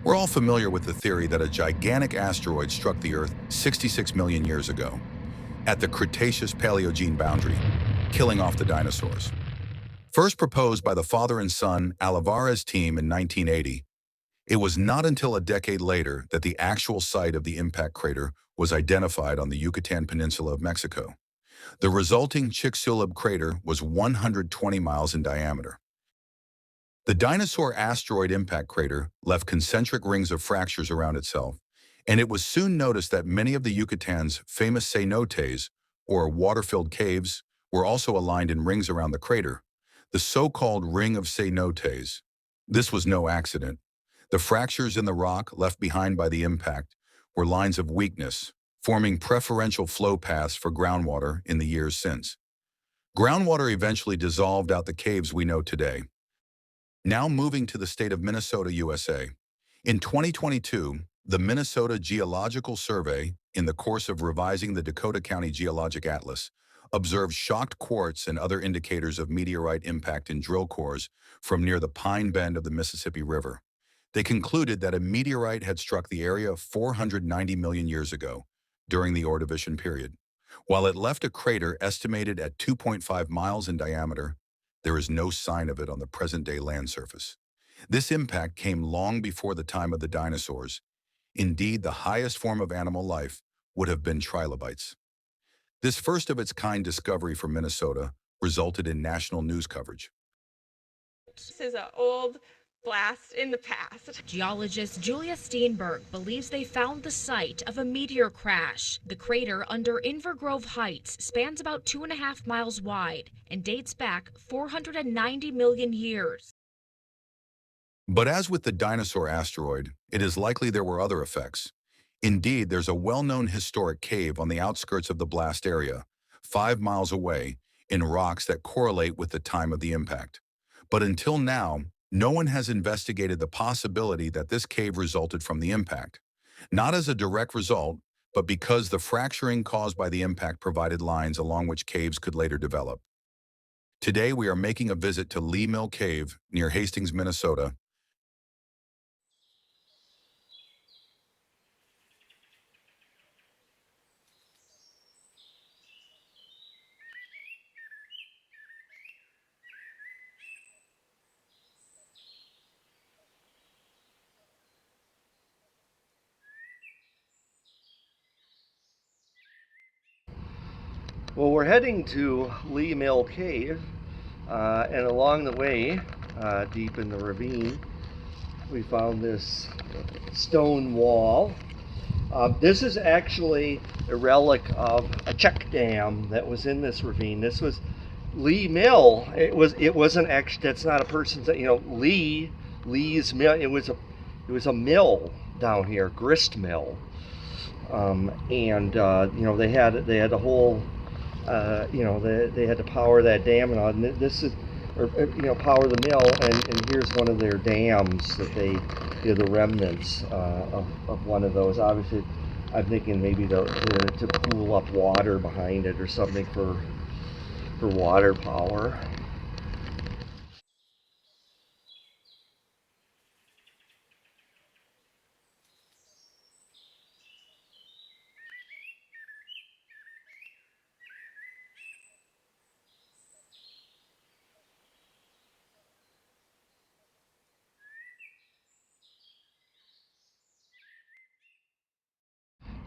We're all familiar with the theory that a gigantic asteroid struck the Earth 66 million years ago, at the Cretaceous-Paleogene boundary, killing off the dinosaurs. First proposed by the father and son Alvarez team in 1980, it was not until a decade later that the actual site of the impact crater was identified on the Yucatan Peninsula of Mexico. The resulting Chicxulub crater was 120 miles in diameter. The dinosaur asteroid impact crater left concentric rings of fractures around itself, and it was soon noticed that many of the Yucatan's famous cenotes, or water-filled caves, were also aligned in rings around the crater, the so-called Ring of Cenotes. This was no accident. The fractures in the rock left behind by the impact were lines of weakness, forming preferential flow paths for groundwater in the years since. Groundwater eventually dissolved out the caves we know today. Now moving to the state of Minnesota, USA. In 2022, the Minnesota Geological Survey, in the course of revising the Dakota County Geologic Atlas, observed shocked quartz and other indicators of meteorite impact in drill cores from near the Pine Bend of the Mississippi River. They concluded that a meteorite had struck the area 490 million years ago, during the Ordovician period. While it left a crater estimated at 2.5 miles in diameter, there is no sign of it on the present-day land surface. This impact came long before the time of the dinosaurs. Indeed, the highest form of animal life would have been trilobites. This first-of-its-kind discovery from Minnesota resulted in national news coverage. This is an old blast in the past. Geologist Julia Steenberg believes they found the site of a meteor crash. The crater under Invergrove Heights spans about 2.5 miles wide and dates back 490 million years. But as with the dinosaur asteroid, it is likely there were other effects. Indeed, there's a well-known historic cave on the outskirts of the blast area, 5 miles away, in rocks that correlate with the time of the impact. But until now, no one has investigated the possibility that this cave resulted from the impact, not as a direct result, but because the fracturing caused by the impact provided lines along which caves could later develop. Today, we are making a visit to Lee Mill Cave near Hastings, Minnesota. Well, we're heading to Lee Mill Cave, and along the way, deep in the ravine, we found this stone wall. This is actually a relic of a check dam that was in this ravine. This was Lee Mill. It wasn't actually. That's not a person's. Lee's Mill. It was a mill down here, grist mill, and they had a whole. They had to power that dam and all. And this is, power the mill. And here's one of their dams that the remnants of one of those. Obviously, I'm thinking maybe to pool up water behind it or something for water power.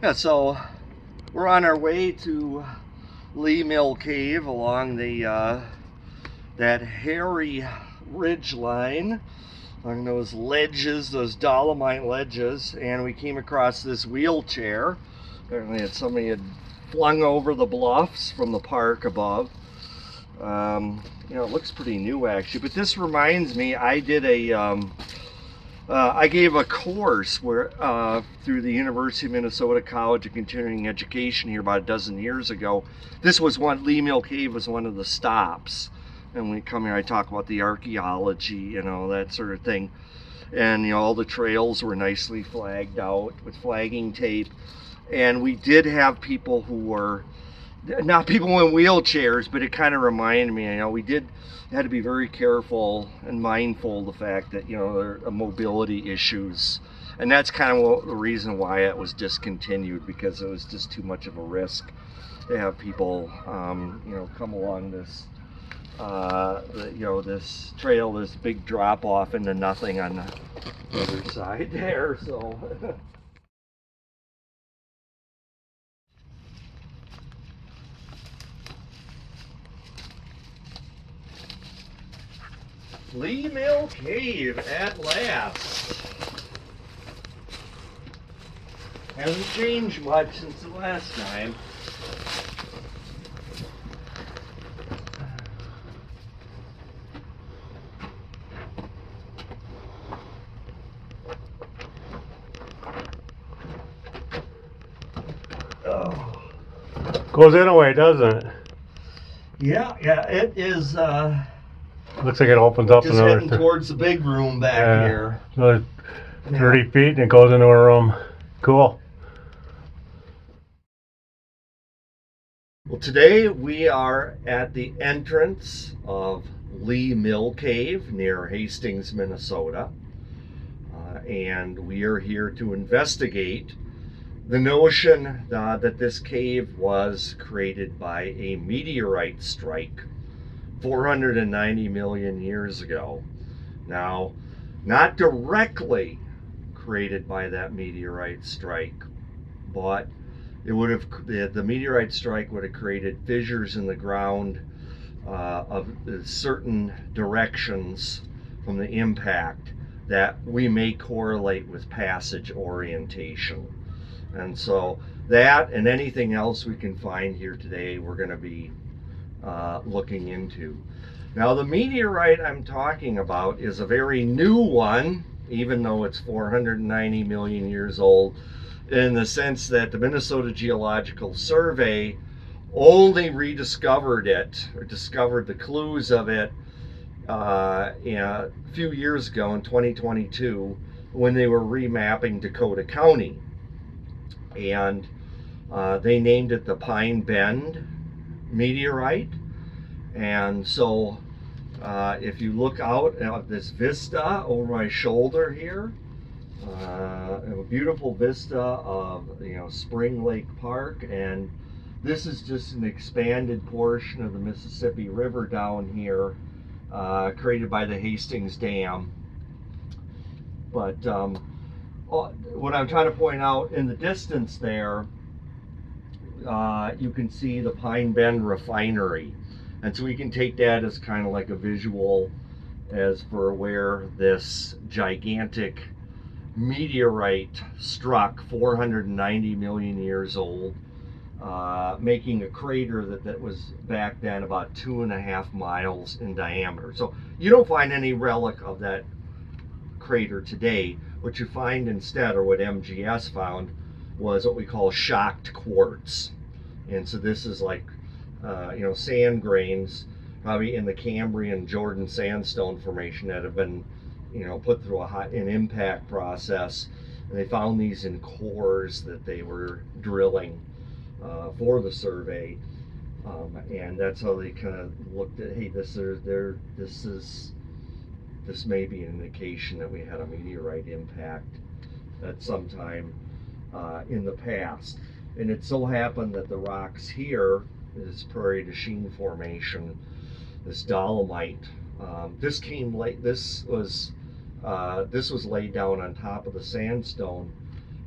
Yeah, so we're on our way to Lee Mill Cave along that hairy ridge line, along those ledges, those dolomite ledges, and we came across this wheelchair. Apparently somebody had flung over the bluffs from the park above. It looks pretty new actually, but this reminds me, I gave a course where through the University of Minnesota College of Continuing Education here about a dozen years ago. This was Lee Mill Cave was one of the stops. And when we come here, I talk about the archaeology, that sort of thing. And, all the trails were nicely flagged out with flagging tape. And we did have people who were, not people in wheelchairs, but it kind of reminded me, we had to be very careful and mindful of the fact that, there are mobility issues And that's kind of the reason why it was discontinued, because it was just too much of a risk to have people, you know, come along this, you know, this trail, this big drop off into nothing on the other side there. So. Lee Mill Cave at last. Hasn't changed much since the last time. Oh. Goes in a way, doesn't it? Yeah, it is. Looks like it opens up Just another heading towards the big room back here. Another 30 feet and it goes into a room. Cool. Well, today we are at the entrance of Lee Mill Cave near Hastings, Minnesota. And we are here to investigate the notion that this cave was created by a meteorite strike 490 million years ago. Now, not directly created by that meteorite strike, but it would have, the meteorite strike would have created fissures in the ground of certain directions from the impact that we may correlate with passage orientation. And so that and anything else we can find here today, we're going to be looking into. Now, the meteorite I'm talking about is a very new one, even though it's 490 million years old, in the sense that the Minnesota Geological Survey only rediscovered it, or discovered the clues of it, a few years ago in 2022, when they were remapping Dakota County. And they named it the Pine Bend meteorite. And so if you look out at this vista over my shoulder here, a beautiful vista of, you know, Spring Lake Park, and this is just an expanded portion of the Mississippi River down here, created by the Hastings Dam. But what I'm trying to point out in the distance there, you can see the Pine Bend refinery. And so we can take that as kind of like a visual as for where this gigantic meteorite struck 490 million years old, making a crater that was back then about 2.5 miles in diameter. So you don't find any relic of that crater today. What you find instead, or what MGS found, was what we call shocked quartz. And so this is like, you know, sand grains, probably in the Cambrian Jordan sandstone formation that have been, you know, put through an impact process. And they found these in cores that they were drilling for the survey. And that's how they kind of looked at, hey, this may be an indication that we had a meteorite impact at some time in the past. And it so happened that the rocks here, this Prairie du Chien formation, this dolomite, this came late. This was laid down on top of the sandstone,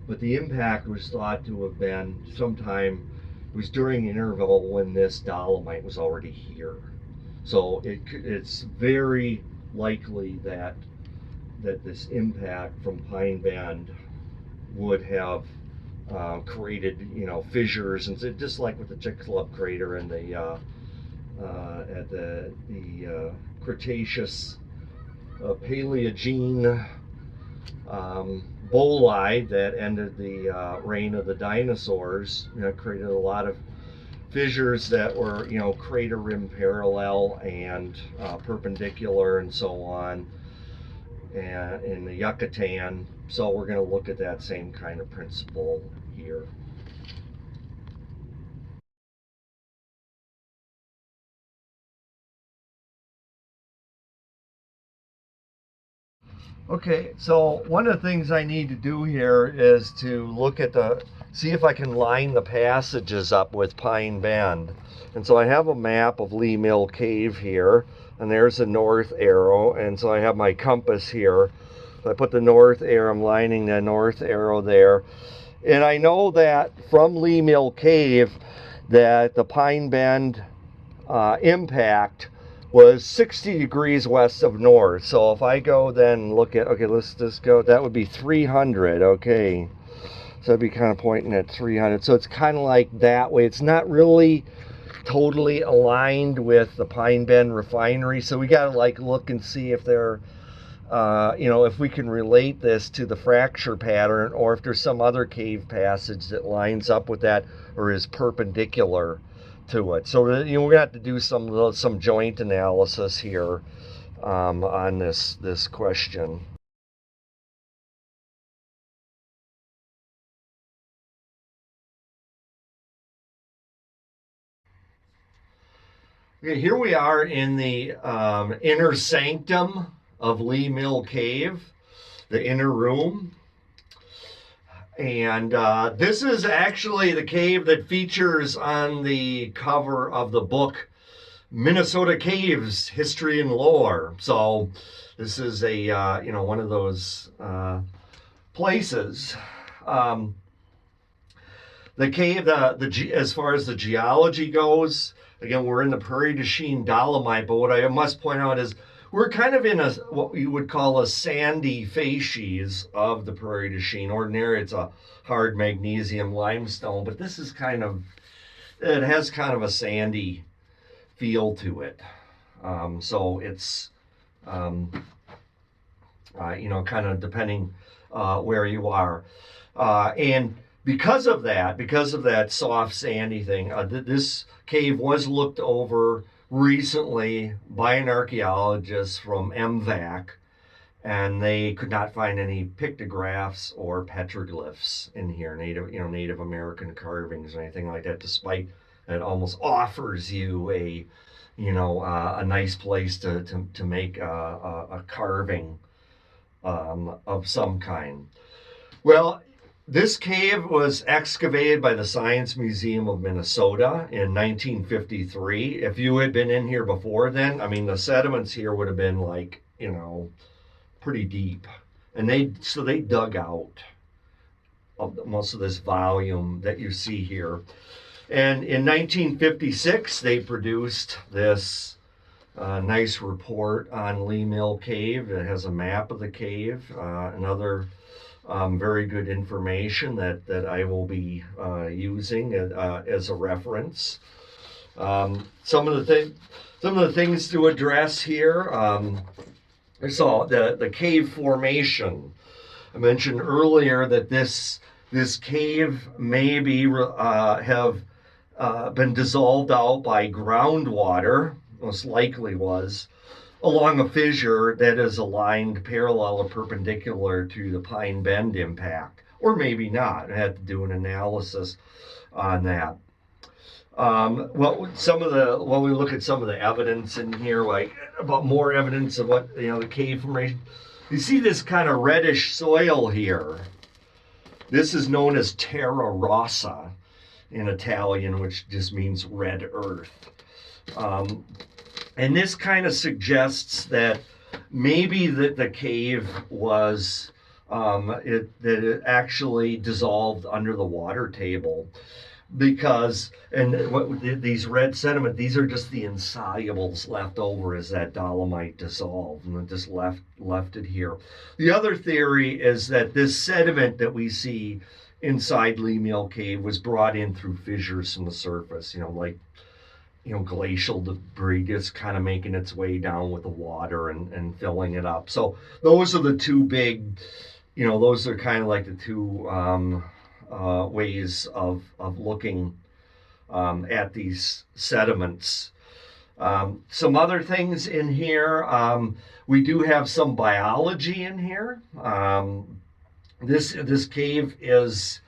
but the impact was thought to have been sometime. It was during the interval when this dolomite was already here. So it's very likely that this impact from Pine Bend would have created, you know, fissures, and so just like with the Chicxulub crater and the at the Cretaceous Paleogene boli that ended the reign of the dinosaurs. You know, created a lot of fissures that were, you know, crater rim parallel and perpendicular and so on, and in the Yucatan. So we're going to look at that same kind of principle here. Okay, so one of the things I need to do here is to look at see if I can line the passages up with Pine Bend. And so I have a map of Lee Mill Cave here, and there's the north arrow, and so I have my compass here. So I put the north arrow, I'm lining the north arrow there. And I know that from Lee Mill Cave that the Pine Bend impact was 60 degrees west of north. So if I go then look at, okay, let's just go, that would be 300, okay. So I'd be kind of pointing at 300. So it's kind of like that way. It's not really totally aligned with the Pine Bend refinery. So we got to like look and see if they're, if we can relate this to the fracture pattern or if there's some other cave passage that lines up with that or is perpendicular to it. So we're gonna have to do some joint analysis here on this question. Okay, here we are in the inner sanctum of Lee Mill Cave, the inner room. And this is actually the cave that features on the cover of the book Minnesota Caves, History and Lore. So this is a, one of those places. The cave, as far as the geology goes, again, we're in the Prairie du Chien dolomite, but what I must point out is we're kind of in what you would call a sandy facies of the Prairie du Chien. Ordinarily, it's a hard magnesium limestone, but this is it has kind of a sandy feel to it. So it's, kind of depending where you are. And because of that soft sandy thing, this cave was looked over recently by an archaeologist from MVAC, and they could not find any pictographs or petroglyphs in here, Native American carvings or anything like that, despite it almost offers you a nice place to make a carving of some kind. Well, this cave was excavated by the Science Museum of Minnesota in 1953. If you had been in here before then, I mean, the sediments here would have been like, pretty deep. And they dug out most of this volume that you see here. And in 1956, they produced this nice report on Lee Mill Cave. It has a map of the cave, another very good information that I will be using as a reference. Some of the things to address here. So the cave formation. I mentioned earlier that this cave may have been dissolved out by groundwater, most likely was, along a fissure that is aligned parallel or perpendicular to the Pine Bend impact, or maybe not. I had to do an analysis on that. When we look at some of the evidence in here, like about more evidence of what the cave formation, you see this kind of reddish soil here. This is known as terra rossa in Italian, which just means red earth. And this kind of suggests that maybe the cave was, that it actually dissolved under the water table. Because, these red sediment, these are just the insolubles left over as that dolomite dissolved, and it just left it here. The other theory is that this sediment that we see inside Lee Mill Cave was brought in through fissures from the surface, glacial debris just kind of making its way down with the water and filling it up. So those are the two big, those are kind of like the two ways of looking at these sediments. Some other things in here, we do have some biology in here. This cave is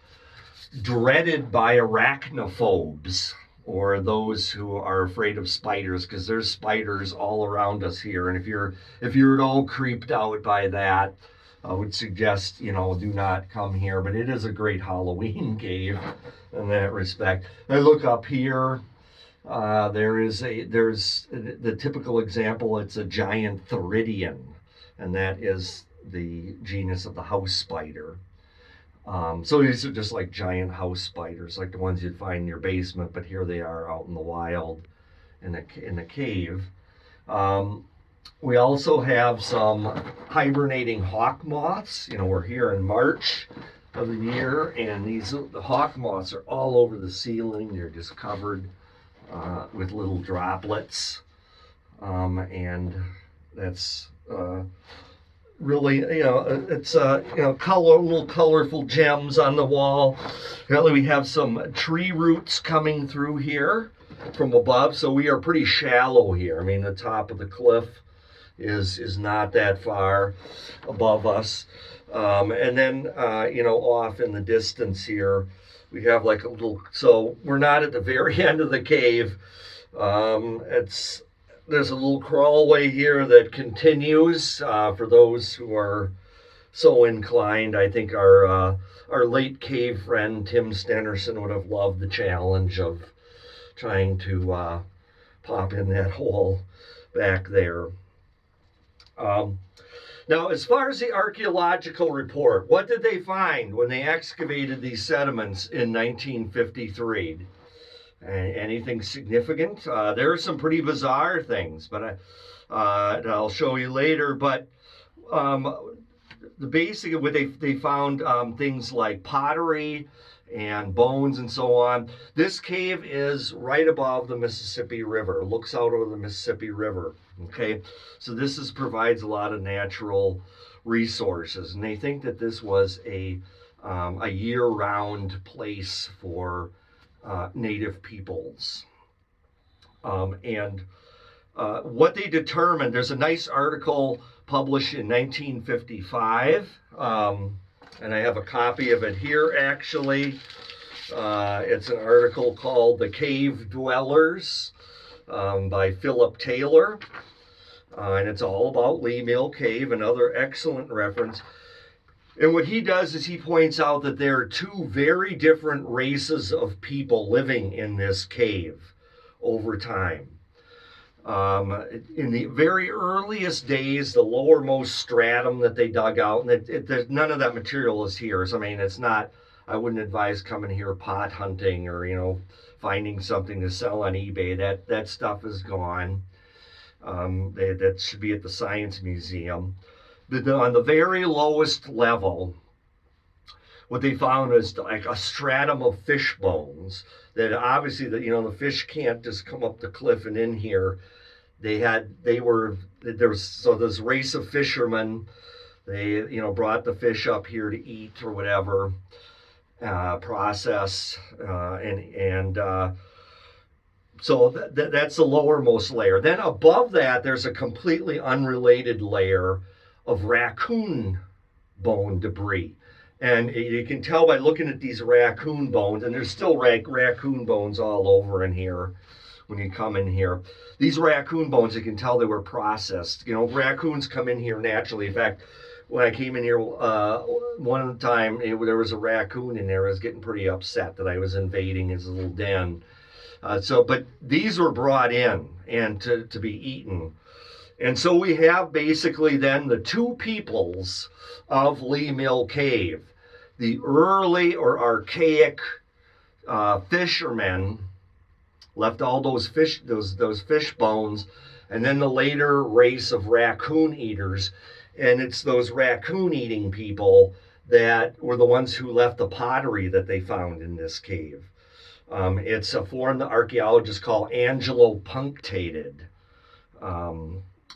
dreaded by arachnophobes. or those who are afraid of spiders, because there's spiders all around us here. And if you're at all creeped out by that, I would suggest, do not come here. But it is a great Halloween cave in that respect. I look up here. There's the typical example. It's a giant theridion, and that is the genus of the house spider. So these are just like giant house spiders, like the ones you'd find in your basement, but here they are out in the wild in a cave. We also have some hibernating hawk moths. We're here in March of the year, and the hawk moths are all over the ceiling. They're just covered with little droplets, and that's really, it's little colorful gems on the wall. Apparently we have some tree roots coming through here from above, so we are pretty shallow here. I mean, the top of the cliff is not that far above us. And then, off in the distance here, we have like a little, so we're not at the very end of the cave. There's a little crawlway here that continues for those who are so inclined. I think our late cave friend Tim Stenerson would have loved the challenge of trying to pop in that hole back there. Now, as far as the archaeological report, what did they find when they excavated these sediments in 1953? Anything significant? There are some pretty bizarre things, but I'll show you later. But the basic of what they found, things like pottery and bones and so on. This cave is right above the Mississippi River. It looks out over the Mississippi River. Okay, so this provides a lot of natural resources, and they think that this was a year-round place for native peoples. And what they determined, there's a nice article published in 1955, and I have a copy of it here actually. It's an article called "The Cave Dwellers" by Philip Taylor, and it's all about Lee Mill Cave, another excellent reference. And what he does is he points out that there are two very different races of people living in this cave over time. In the very earliest days, the lowermost stratum that they dug out, and none of that material is here. So, I mean, it's not, I wouldn't advise coming here pot hunting or, finding something to sell on eBay. That stuff is gone. That should be at the Science Museum. On the very lowest level, what they found is like a stratum of fish bones that obviously the fish can't just come up the cliff and in here. There was this race of fishermen. They brought the fish up here to eat or whatever, process, so that's the lowermost layer. Then above that, there's a completely unrelated layer of raccoon bone debris. And you can tell by looking at these raccoon bones, and there's still raccoon bones all over in here when you come in here. These raccoon bones, you can tell they were processed. Raccoons come in here naturally. In fact, when I came in here one time, there was a raccoon in there. I was getting pretty upset that I was invading his little den. But these were brought in and to be eaten. And so we have basically then the two peoples of Lee Mill Cave. The early or archaic fishermen left all those fish bones, and then the later race of raccoon eaters. And it's those raccoon eating people that were the ones who left the pottery that they found in this cave. It's a form that archaeologists call angelopunctated,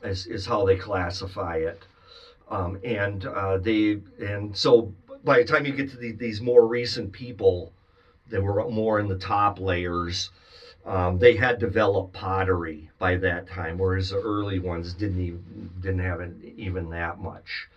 is how they classify it. And so by the time you get to these more recent people that were more in the top layers, they had developed pottery by that time, whereas the early ones didn't have even that much.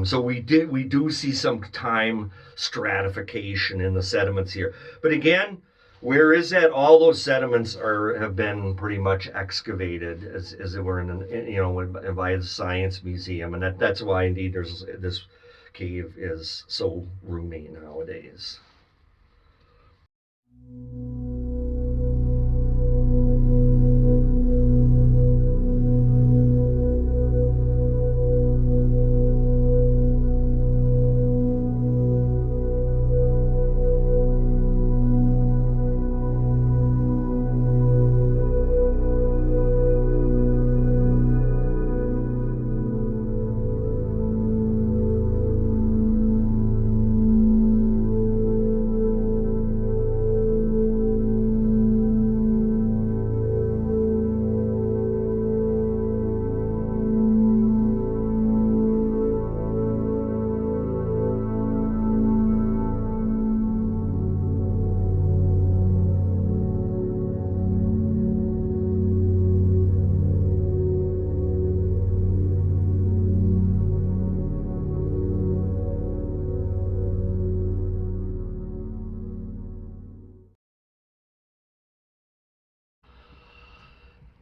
So we do see some time stratification in the sediments here. But again, Where is that? All those sediments have been pretty much excavated as they were by the Science Museum, and that's why indeed this cave is so roomy nowadays.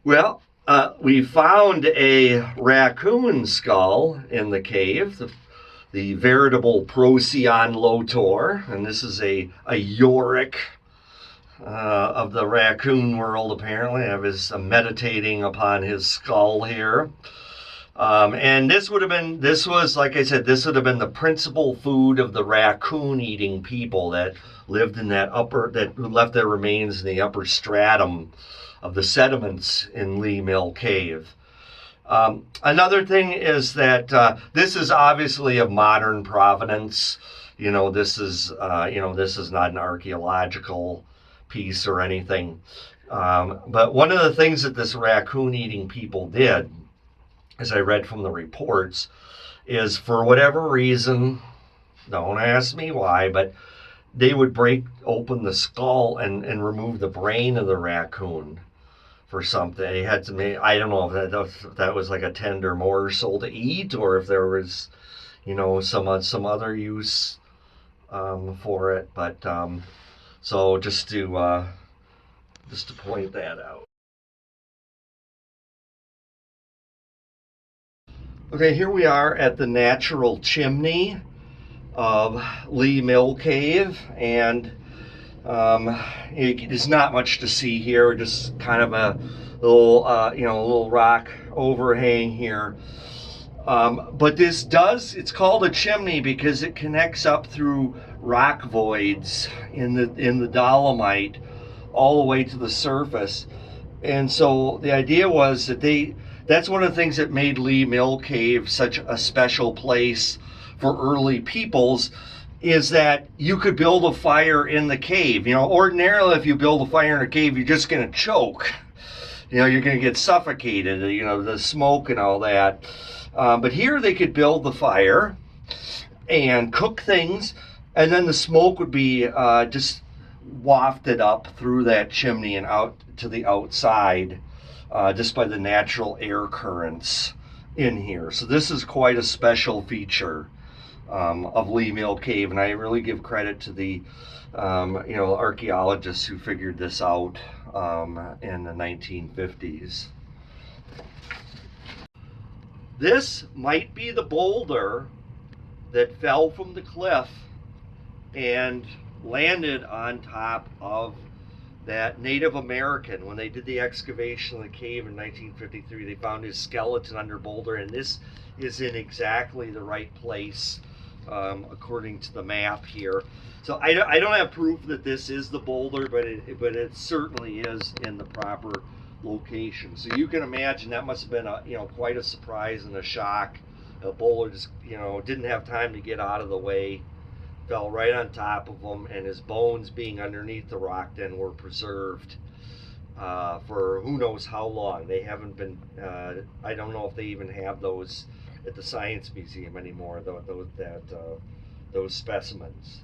Well, we found a raccoon skull in the cave, the veritable Procyon lotor, and this is a Yorick of the raccoon world, apparently. I was meditating upon his skull here. And this would have been the principal food of the raccoon-eating people that lived in that left their remains in the upper stratum of the sediments in Lee Mill Cave. Another thing is that this is obviously of modern provenance. This is not an archaeological piece or anything. But one of the things that this raccoon-eating people did, as I read from the reports, is for whatever reason, don't ask me why, but they would break open the skull and remove the brain of the raccoon for something. They had to make, I don't know if that was like a tender morsel to eat, or if there was, some other use for it. But so just to point that out. Okay, here we are at the natural chimney of Lee Mill Cave, and there's not much to see here. Just kind of a little rock overhang here. But it's called a chimney because it connects up through rock voids in the dolomite all the way to the surface. And so the idea was that's one of the things that made Lee Mill Cave such a special place for early peoples, is that you could build a fire in the cave. Ordinarily, if you build a fire in a cave, you're just going to choke. You're going to get suffocated, the smoke and all that. But here they could build the fire and cook things, and then the smoke would be just wafted up through that chimney and out to the outside, just by the natural air currents in here. So this is quite a special feature of Lee Mill Cave, and I really give credit to the archaeologists who figured this out in the 1950s. This might be the boulder that fell from the cliff and landed on top of that Native American. When they did the excavation of the cave in 1953, they found his skeleton under boulder, and this is in exactly the right place according to the map here. So I don't have proof that this is the boulder, but it certainly is in the proper location. So you can imagine that must have been quite a surprise and a shock. The boulder just didn't have time to get out of the way, fell right on top of him, and his bones, being underneath the rock, then were preserved for who knows how long. They haven't been, I don't know if they even have those at the Science Museum anymore, those specimens.